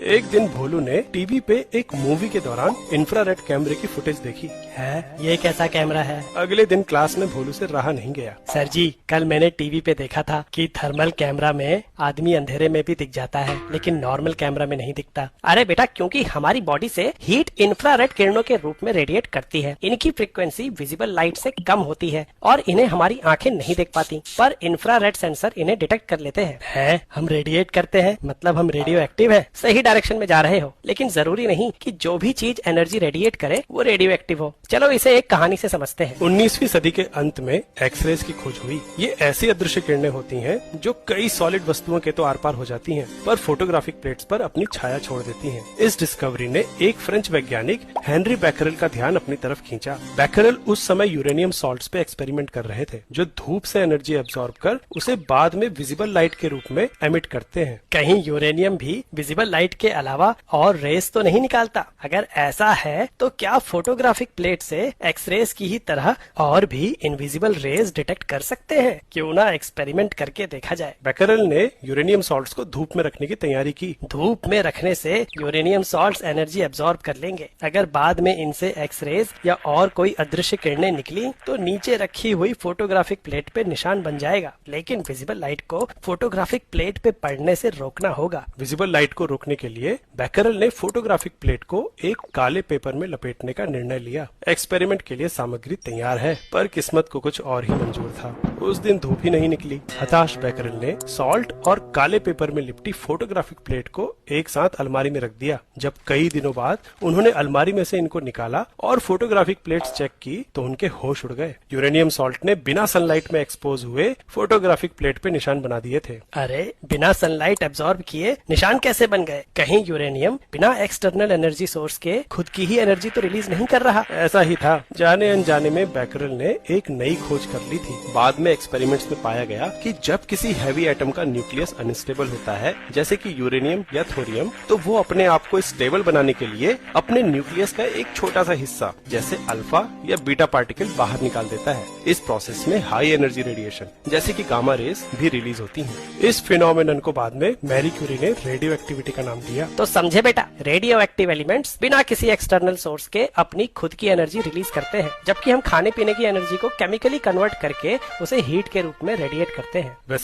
एक दिन भोलू ने टीवी पे एक मूवी के दौरान इंफ्रारेड कैमरे की फुटेज देखी है ये कैसा कैमरा है? अगले दिन क्लास में भोलू से रहा नहीं गया। सर जी, कल मैंने टीवी पे देखा था कि थर्मल कैमरा में आदमी अंधेरे में भी दिख जाता है, लेकिन नॉर्मल कैमरा में नहीं दिखता। अरे बेटा, क्योंकि हमारी बॉडी से हीट इंफ्रारेड किरणों के रूप में रेडिएट करती है। इनकी फ्रीक्वेंसी विजिबल लाइट से कम होती है और इन्हें हमारी आंखें नहीं देख पाती, पर इंफ्रारेड सेंसर इन्हें डिटेक्ट कर लेते हैं। हम रेडिएट करते हैं, मतलब हम रेडियो एक्टिव है। सही डायरेक्शन में जा रहे हो, लेकिन जरूरी नहीं कि जो भी चीज एनर्जी रेडिएट करे वो रेडियो एक्टिव हो। चलो इसे एक कहानी से समझते हैं। 19वीं सदी के अंत में एक्सरेज की खोज हुई। ये ऐसी अदृश्य किरणें होती हैं जो कई सॉलिड वस्तुओं के तो आर पार हो जाती हैं, पर फोटोग्राफिक प्लेट्स पर अपनी छाया छोड़ देती हैं। इस डिस्कवरी ने एक फ्रेंच वैज्ञानिक हेनरी बैकरेल का ध्यान अपनी तरफ खींचा। बैकरेल उस समय यूरेनियम सॉल्ट्स पे एक्सपेरिमेंट कर रहे थे, जो धूप से एनर्जी एब्सॉर्ब कर उसे बाद में विजिबल लाइट के रूप में एमिट करते हैं। कहीं यूरेनियम भी विजिबल लाइट के अलावा और रेस तो नहीं निकालता? अगर ऐसा है तो क्या फोटोग्राफिक प्लेट से एक्सरेज की ही तरह और भी इनविजिबल रेज डिटेक्ट कर सकते हैं? क्यों ना एक्सपेरिमेंट करके देखा जाए। बैकरेल ने यूरेनियम सॉल्ट्स को धूप में रखने की तैयारी की। धूप में रखने से यूरेनियम सॉल्ट्स एनर्जी एब्सॉर्ब कर लेंगे। अगर बाद में इनसे एक्सरेज या और कोई अदृश्य किरणें निकली तो नीचे रखी हुई फोटोग्राफिक प्लेट पे निशान बन जाएगा, लेकिन विजिबल लाइट को फोटोग्राफिक प्लेट पे पड़ने से रोकना होगा। विजिबल लाइट को रोकने के लिए बैकरेल ने फोटोग्राफिक प्लेट को एक काले पेपर में लपेटने का निर्णय लिया। एक्सपेरिमेंट के लिए सामग्री तैयार है, पर किस्मत को कुछ और ही मंजूर था। उस दिन धूप ही नहीं निकली। हताश बैकरेल ने सॉल्ट और काले पेपर में लिपटी फोटोग्राफिक प्लेट को एक साथ अलमारी में रख दिया। जब कई दिनों बाद उन्होंने अलमारी में से इनको निकाला और फोटोग्राफिक प्लेट्स चेक की तो उनके होश उड़ गए। यूरेनियम सॉल्ट ने बिना सनलाइट में एक्सपोज हुए फोटोग्राफिक प्लेट पे निशान बना दिए थे। अरे, बिना सनलाइट एब्सॉर्ब किए निशान कैसे बन गए? कहीं यूरेनियम बिना एक्सटर्नल एनर्जी सोर्स के खुद की ही एनर्जी तो रिलीज नहीं कर रहा? ऐसा ही था। जाने अनजाने में बैकरेल ने एक नई खोज कर ली थी। बाद में एक्सपेरिमेंट्स में पाया गया कि जब किसी हैवी एटम का न्यूक्लियस अनस्टेबल होता है, जैसे कि यूरेनियम या थोरियम, तो वो अपने आप को स्टेबल बनाने के लिए अपने न्यूक्लियस का एक छोटा सा हिस्सा, जैसे अल्फा या बीटा पार्टिकल, बाहर निकाल देता है। इस प्रोसेस में हाई एनर्जी रेडिएशन जैसे कि गामा रेज भी रिलीज होती हैं। इस फिनोमेनन को बाद में मैरी क्यूरी ने रेडियो एक्टिविटी का नाम दिया। तो समझे बेटा, रेडियो एक्टिव एलिमेंट्स बिना किसी एक्सटर्नल सोर्स के अपनी खुद की एनर्जी रिलीज करते हैं, जबकि हम खाने पीने की एनर्जी को केमिकली कन्वर्ट करके उसे हीट के रूप में रेडिएट करते हैं।